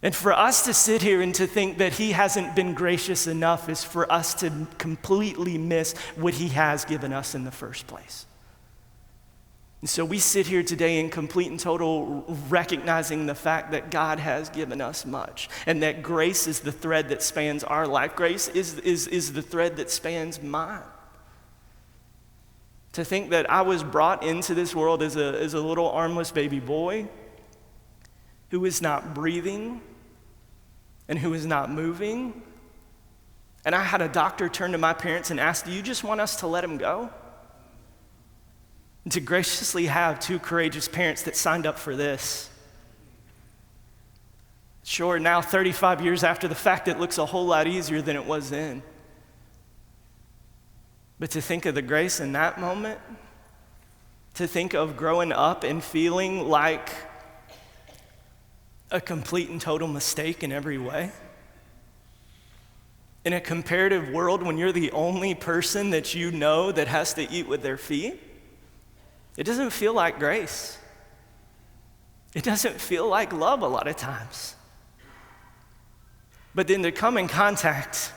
And for us to sit here and to think that he hasn't been gracious enough is for us to completely miss what he has given us in the first place. And so we sit here today in complete and total recognizing the fact that God has given us much, and that grace is the thread that spans our life. Grace is the thread that spans mine. To think that I was brought into this world as a little armless baby boy who is not breathing and who is not moving. And I had a doctor turn to my parents and ask, "Do you just want us to let him go?" And to graciously have two courageous parents that signed up for this. Sure, now 35 years after the fact, it looks a whole lot easier than it was then. But to think of the grace in that moment, to think of growing up and feeling like a complete and total mistake in every way. In a comparative world, when you're the only person that you know that has to eat with their feet, it doesn't feel like grace. It doesn't feel like love a lot of times. But then to come in contact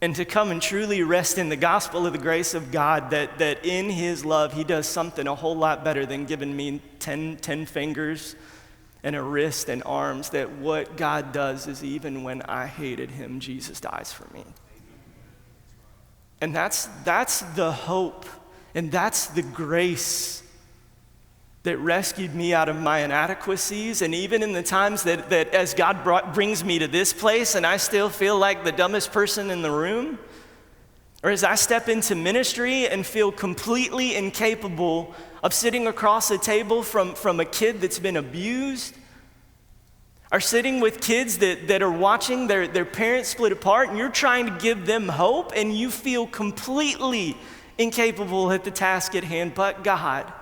and to come and truly rest in the gospel of the grace of God, that in his love, he does something a whole lot better than giving me 10 fingers and a wrist and arms, that what God does is even when I hated him, Jesus dies for me. And that's the hope, and that's the grace that rescued me out of my inadequacies. And even in the times that as God brings me to this place and I still feel like the dumbest person in the room, or as I step into ministry and feel completely incapable of sitting across a table from a kid that's been abused, or sitting with kids that are watching their parents split apart, and you're trying to give them hope, and you feel completely incapable at the task at hand, but God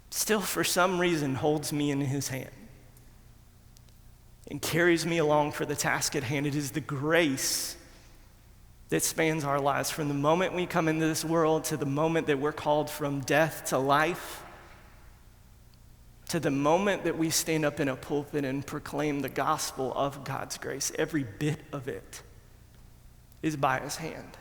still for some reason holds me in his hand and carries me along for the task at hand. It is the grace that spans our lives from the moment we come into this world to the moment that we're called from death to life, to the moment that we stand up in a pulpit and proclaim the gospel of God's grace. Every bit of it is by his hand.